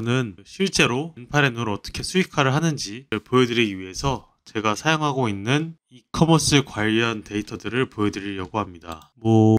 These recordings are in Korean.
저는 실제로 엔파렌으로 어떻게 수익화를 하는지를 보여드리기 위해서 제가 사용하고 있는 이커머스 관련 데이터들을 보여드리려고 합니다.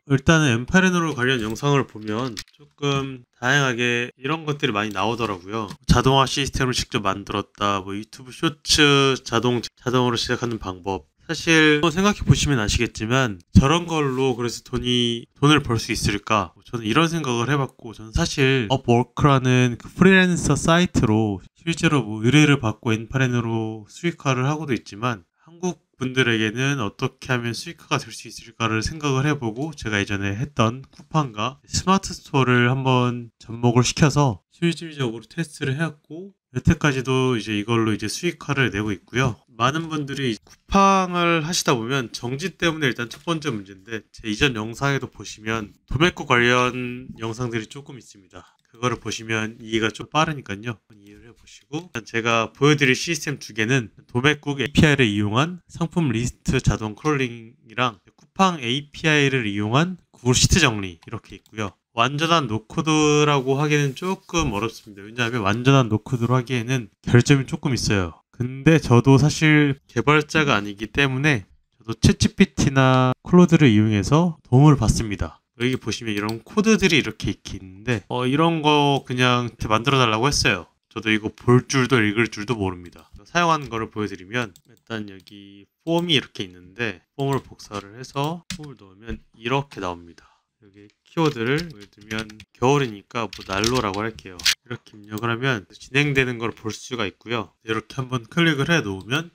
일단은 엔파렌으로 관련 영상을 보면 조금 다양하게 이런 것들이 많이 나오더라고요. 자동화 시스템을 직접 만들었다, 유튜브 쇼츠 자동으로 시작하는 방법. 사실 생각해 보시면 아시겠지만 저런 걸로 그래서 돈을 벌 수 있을까? 저는 이런 생각을 해봤고, 저는 사실 업워크라는 그 프리랜서 사이트로 실제로 의뢰를 받고 엔파렌으로 수익화를 하고도 있지만, 한국 분들에게는 어떻게 하면 수익화가 될 수 있을까를 생각을 해보고, 제가 예전에 했던 쿠팡과 스마트 스토어를 한번 접목을 시켜서 실질적으로 테스트를 해왔고, 여태까지도 이제 이걸로 이제 수익화를 내고 있고요. 많은 분들이 쿠팡을 하시다 보면 정지 때문에 일단 첫 번째 문제인데, 제 이전 영상에도 보시면 도매국 관련 영상들이 조금 있습니다. 그거를 보시면 이해가 좀 빠르니까요. 이해를 해보시고, 제가 보여드릴 시스템 두 개는 도매국 API를 이용한 상품 리스트 자동 크롤링이랑 쿠팡 API를 이용한 구글 시트 정리 이렇게 있고요. 완전한 노코드라고 하기에는 조금 어렵습니다. 왜냐하면 완전한 노코드로 하기에는 결점이 조금 있어요. 근데 저도 사실 개발자가 아니기 때문에 저도 챗GPT나 클로드를 이용해서 도움을 받습니다. 여기 보시면 이런 코드들이 이렇게 있는데 이런 거 그냥 만들어 달라고 했어요. 저도 이거 볼 줄도 읽을 줄도 모릅니다. 사용하는 거를 보여드리면, 일단 여기 폼이 이렇게 있는데 폼을 복사를 해서 폼을 넣으면 이렇게 나옵니다. 여기 키워드를 예를 들면 겨울이니까 난로라고 할게요. 이렇게 입력을 하면 진행되는 걸 볼 수가 있고요. 이렇게 한번 클릭을 해 놓으면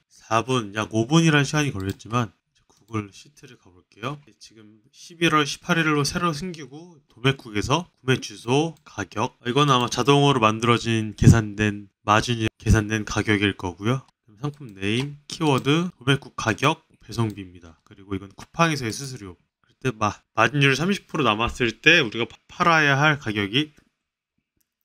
약 5분이라는 시간이 걸렸지만 구글 시트를 가볼게요. 지금 11월 18일로 새로 생기고 도매국에서 구매 주소, 가격, 이건 아마 자동으로 만들어진 마진이 계산된 가격일 거고요. 상품 네임, 키워드, 도매국 가격, 배송비입니다. 그리고 이건 쿠팡에서의 수수료. 마진율 30% 남았을 때 우리가 팔아야 할 가격이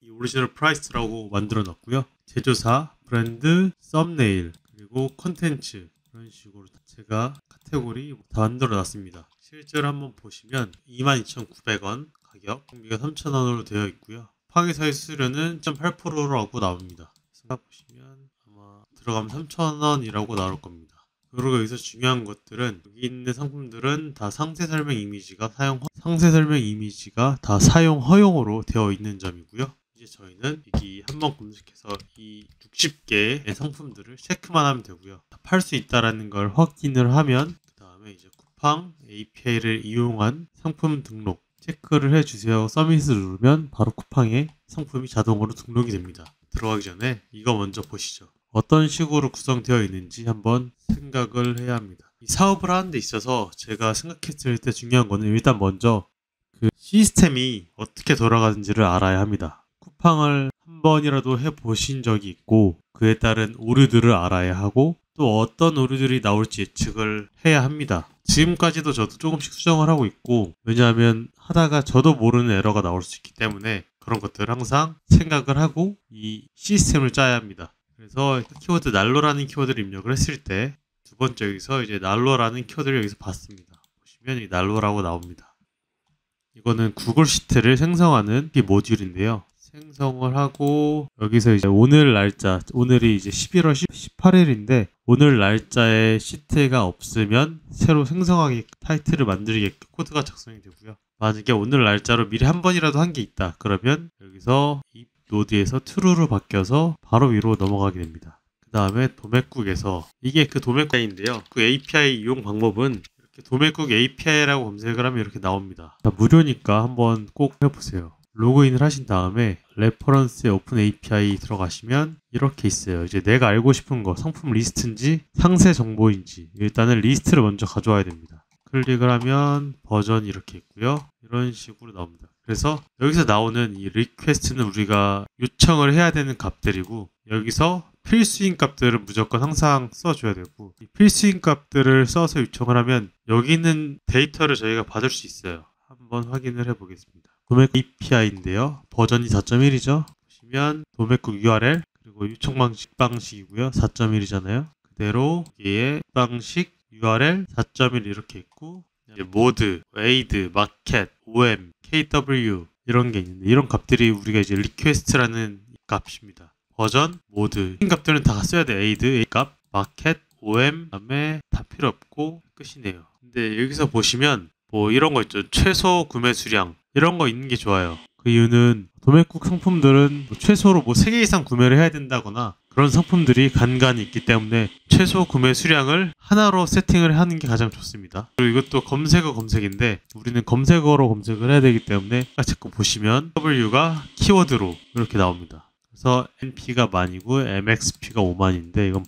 이 오리지널 프라이스라고 만들어 놨고요. 제조사, 브랜드, 썸네일, 그리고 컨텐츠, 이런 식으로 제가 카테고리 다 만들어 놨습니다. 실제로 한번 보시면 22,900원 가격, 공비가 3,000원으로 되어 있고요. 쿠팡에서의 수수료는 1.8%라고 나옵니다. 보시면 아마 들어가면 3,000원이라고 나올 겁니다. 그리고 여기서 중요한 것들은, 여기 있는 상품들은 다 상세 설명 이미지가 다 사용 허용으로 되어 있는 점이고요. 이제 저희는 여기 한번 검색해서 이 60개의 상품들을 체크만 하면 되고요. 팔 수 있다라는 걸 확인을 하면, 그 다음에 이제 쿠팡 API를 이용한 상품 등록 체크를 해주세요. 서밋을 누르면 바로 쿠팡에 상품이 자동으로 등록이 됩니다. 들어가기 전에 이거 먼저 보시죠. 어떤 식으로 구성되어 있는지 한번 생각을 해야 합니다. 이 사업을 하는 데 있어서 제가 생각했을 때 중요한 거는, 일단 먼저 그 시스템이 어떻게 돌아가는지를 알아야 합니다. 쿠팡을 한 번이라도 해보신 적이 있고, 그에 따른 오류들을 알아야 하고, 또 어떤 오류들이 나올지 예측을 해야 합니다. 지금까지도 저도 조금씩 수정을 하고 있고, 왜냐하면 하다가 저도 모르는 에러가 나올 수 있기 때문에 그런 것들을 항상 생각을 하고 이 시스템을 짜야 합니다. 그래서 키워드 난로라는 키워드를 입력을 했을 때, 두 번째 여기서 이제 난로라는 키워드를 여기서 봤습니다. 보시면 이 난로라고 나옵니다. 이거는 구글 시트를 생성하는 이 모듈인데요. 생성을 하고, 여기서 이제 오늘이 이제 11월 18일인데 오늘 날짜에 시트가 없으면 새로 생성하기 타이틀을 만들기 코드가 작성이 되고요. 만약에 오늘 날짜로 미리 한 번이라도 한 게 있다 그러면 여기서 이 노드에서 true로 바뀌어서 바로 위로 넘어가게 됩니다. 그 다음에 도매국에서, 이게 그 도매국인데요. 그 API 이용 방법은 이렇게 도매국 API라고 검색을 하면 이렇게 나옵니다. 무료니까 한번 꼭 해보세요. 로그인을 하신 다음에 레퍼런스에 오픈 API 들어가시면 이렇게 있어요. 이제 내가 알고 싶은 거, 상품 리스트인지 상세 정보인지, 일단은 리스트를 먼저 가져와야 됩니다. 클릭을 하면 버전이 이렇게 있고요. 이런 식으로 나옵니다. 그래서 여기서 나오는 이 리퀘스트는 우리가 요청을 해야 되는 값들이고, 여기서 필수인 값들은 무조건 항상 써줘야 되고, 이 필수인 값들을 써서 요청을 하면 여기 있는 데이터를 저희가 받을 수 있어요. 한번 확인을 해보겠습니다. 도매국 API인데요. 버전이 4.1이죠. 보시면 도매국 URL, 그리고 요청 방식이고요. 4.1이잖아요. 그대로 여기에 방식 URL 4.1 이렇게 있고, 이제 모드, 웨이드, 마켓, OM, KW 이런 게 있는데, 이런 값들이 우리가 이제 리퀘스트라는 값입니다. 버전, 모드 이 값들은 다 써야 돼. 에이드, A값, 마켓, OM, 그다음에 다 필요 없고 끝이네요. 근데 여기서 보시면 뭐 이런 거 있죠. 최소 구매 수량 이런 거 있는 게 좋아요. 그 이유는 도매국 상품들은 뭐 최소로 뭐 3개 이상 구매를 해야 된다거나 그런 상품들이 간간히 있기 때문에 최소 구매 수량을 하나로 세팅을 하는 게 가장 좋습니다. 그리고 이것도 검색어인데 우리는 검색어로 검색을 해야 되기 때문에 자꾸 보시면 W가 키워드로 이렇게 나옵니다. 그래서 NP가 만이고 MXP가 5만인데 이건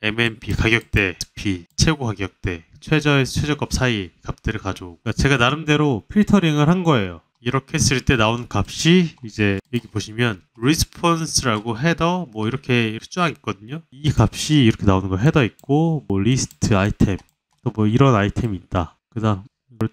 MNP 가격대, SP 최고 가격대, 최저에서 최저값 사이 값들을 가져오고 그러니까 제가 나름대로 필터링을 한 거예요. 이렇게 했을 때 나온 값이 이제 여기 보시면 리스폰스라고 헤더 뭐 이렇게 쫙 있거든요. 이 값이 이렇게 나오는 거 헤더 있고 뭐 리스트 아이템 또 뭐 이런 아이템이 있다. 그다음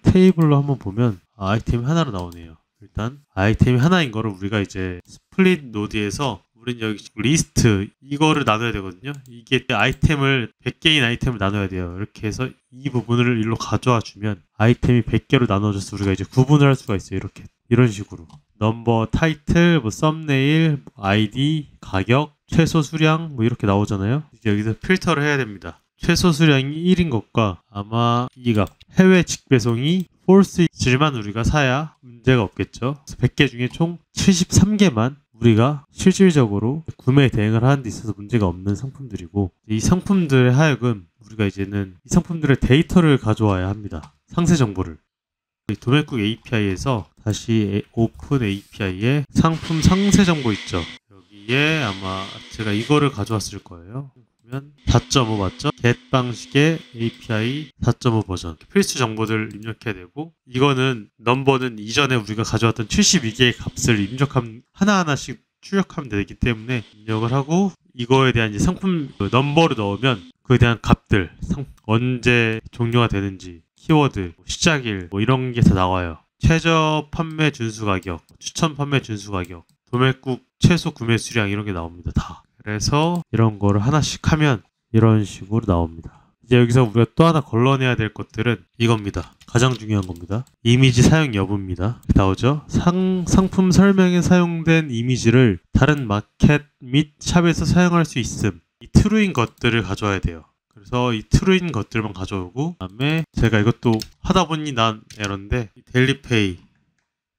테이블로 한번 보면 아이템이 하나로 나오네요. 일단 아이템이 하나인 거를 우리가 이제 스플릿 노드에서 우리는 여기 리스트 이거를 나눠야 되거든요. 이게 아이템을 100개인 아이템을 나눠야 돼요. 이렇게 해서 이 부분을 일로 가져와 주면 아이템이 100개로 나눠져서 우리가 이제 구분을 할 수가 있어요. 이렇게 이런 식으로 넘버, 타이틀, 뭐 썸네일, 아이디, 가격, 최소 수량 뭐 이렇게 나오잖아요. 이제 여기서 필터를 해야 됩니다. 최소 수량이 1인 것과 아마 이 값 해외 직배송이 false일만 우리가 사야 문제가 없겠죠. 100개 중에 총 73개만 우리가 실질적으로 구매 대행을 하는 데 있어서 문제가 없는 상품들이고 이 상품들에 하여금 우리가 이제는 이 상품들의 데이터를 가져와야 합니다. 상세 정보를. 도매국 API에서 다시 오픈 API에 상품 상세 정보 있죠. 여기에 아마 제가 이거를 가져왔을 거예요. 보면 4.5 맞죠? get 방식의 API 4.5 버전 필수 정보들 입력해야 되고 이거는 넘버는 이전에 우리가 가져왔던 72개의 값을 입력하면 하나하나씩 출력하면 되기 때문에 입력을 하고 이거에 대한 이제 상품 넘버를 넣으면 그에 대한 값들 언제 종료가 되는지 키워드 시작일 뭐 이런 게 다 나와요. 최저 판매 준수 가격 추천 판매 준수 가격 도매국 최소 구매 수량 이런 게 나옵니다. 다. 그래서 이런 거를 하나씩 하면 이런 식으로 나옵니다. 이제 여기서 우리가 또 하나 걸러내야 될 것들은 이겁니다. 가장 중요한 겁니다. 이미지 사용 여부입니다. 나오죠? 상품 설명에 사용된 이미지를 다른 마켓 및 샵에서 사용할 수 있음. 이 true인 것들을 가져와야 돼요. 그래서 이 true인 것들만 가져오고 그다음에 제가 이것도 하다 보니 난 에러인데 데일리페이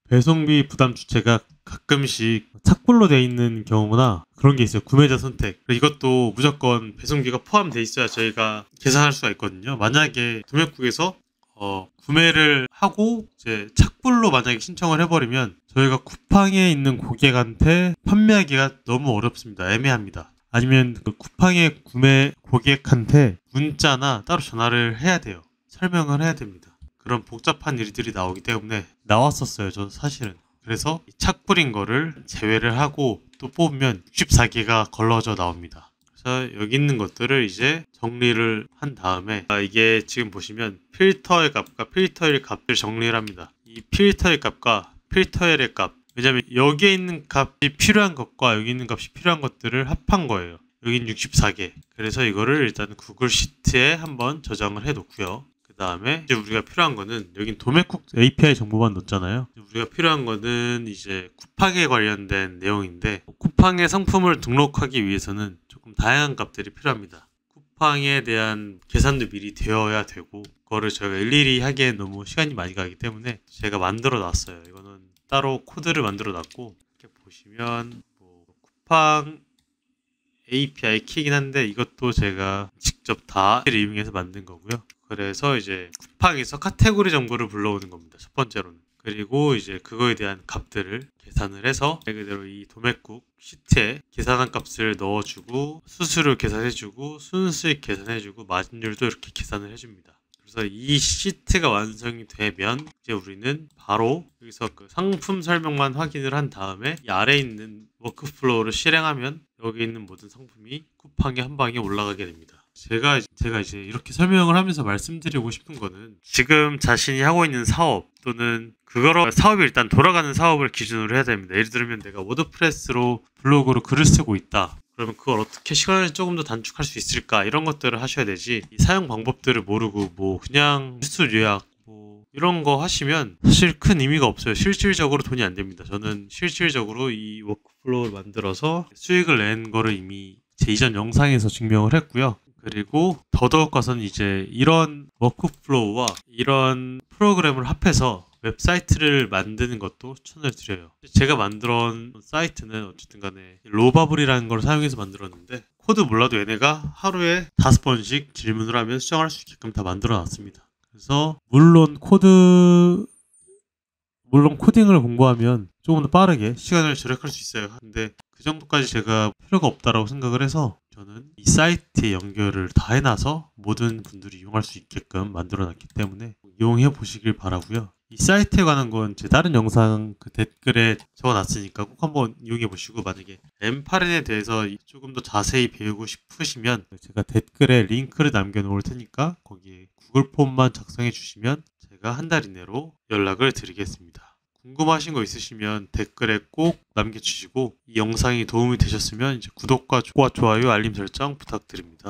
배송비 부담 주체가 가끔씩 착불로 돼 있는 경우나 그런 게 있어요. 구매자 선택. 이것도 무조건 배송비가 포함돼 있어야 저희가 계산할 수가 있거든요. 만약에 도매국에서 구매를 하고 이제 착불로 만약에 신청을 해버리면 저희가 쿠팡에 있는 고객한테 판매하기가 너무 어렵습니다. 애매합니다. 아니면 그 쿠팡의 구매 고객한테 문자나 따로 전화를 해야 돼요. 설명을 해야 됩니다. 그런 복잡한 일들이 나오기 때문에 나왔었어요. 저 사실은. 그래서 착불인 거를 제외를 하고 또 뽑으면 64개가 걸러져 나옵니다. 그래서 여기 있는 것들을 이제 정리를 한 다음에 이게 지금 보시면 필터의 값과 필터의 값을 정리를 합니다. 이 필터의 값과 필터의 값 왜냐면 여기에 있는 값이 필요한 것과 여기 있는 값이 필요한 것들을 합한 거예요. 여긴 64개. 그래서 이거를 일단 구글 시트에 한번 저장을 해 놓고요. 그 다음에 이제 우리가 필요한 거는 여긴 도매국 API 정보만 넣었잖아요. 우리가 필요한 거는 이제 쿠팡에 관련된 내용인데 쿠팡의 상품을 등록하기 위해서는 조금 다양한 값들이 필요합니다. 쿠팡에 대한 계산도 미리 되어야 되고 그거를 저희가 일일이 하기엔 너무 시간이 많이 가기 때문에 제가 만들어 놨어요. 이거는 따로 코드를 만들어 놨고 이렇게 보시면 뭐 쿠팡 API 키긴 한데 이것도 제가 직접 다 이용해서 만든 거고요. 그래서 이제 쿠팡에서 카테고리 정보를 불러오는 겁니다. 첫 번째로는. 그리고 이제 그거에 대한 값들을 계산을 해서 말 그대로 이 도매국 시트에 계산한 값을 넣어주고 수수료 계산해주고 순수익 계산해주고 마진율도 이렇게 계산을 해줍니다. 그래서 이 시트가 완성이 되면 이제 우리는 바로 여기서 그 상품 설명만 확인을 한 다음에 이 아래에 있는 워크플로우를 실행하면 여기 있는 모든 상품이 쿠팡에 한 방에 올라가게 됩니다. 제가 이제 이렇게 설명을 하면서 말씀드리고 싶은 거는 지금 자신이 하고 있는 사업 또는 그거로 사업이 일단 돌아가는 사업을 기준으로 해야 됩니다. 예를 들면 내가 워드프레스로 블로그로 글을 쓰고 있다. 그러면 그걸 어떻게 시간을 조금 더 단축할 수 있을까 이런 것들을 하셔야 되지 이 사용 방법들을 모르고 뭐 그냥 뉴스 요약 뭐 이런 거 하시면 사실 큰 의미가 없어요. 실질적으로 돈이 안 됩니다. 저는 실질적으로 이 워크플로우를 만들어서 수익을 낸 거를 이미 제 이전 영상에서 증명을 했고요. 그리고 더더욱 가서는 이제 이런 워크플로우와 이런 프로그램을 합해서 웹사이트를 만드는 것도 추천을 드려요. 제가 만들어온 사이트는 어쨌든 간에 로바블이라는 걸 사용해서 만들었는데 코드 몰라도 얘네가 하루에 5번씩 질문을 하면 수정할 수 있게끔 다 만들어 놨습니다. 그래서 물론 코딩을 공부하면 조금 더 빠르게 시간을 절약할 수 있어요. 근데 그 정도까지 제가 필요가 없다라고 생각을 해서 저는 이 사이트에 연결을 다 해놔서 모든 분들이 이용할 수 있게끔 만들어 놨기 때문에 이용해 보시길 바라고요. 이 사이트에 관한 건 제 다른 영상 그 댓글에 적어놨으니까 꼭 한번 이용해 보시고, 만약에 엠파렌에 대해서 조금 더 자세히 배우고 싶으시면 제가 댓글에 링크를 남겨놓을 테니까 거기에 구글 폼만 작성해 주시면 제가 한 달 이내로 연락을 드리겠습니다. 궁금하신 거 있으시면 댓글에 꼭 남겨주시고, 이 영상이 도움이 되셨으면 이제 구독과 좋아요, 알림 설정 부탁드립니다.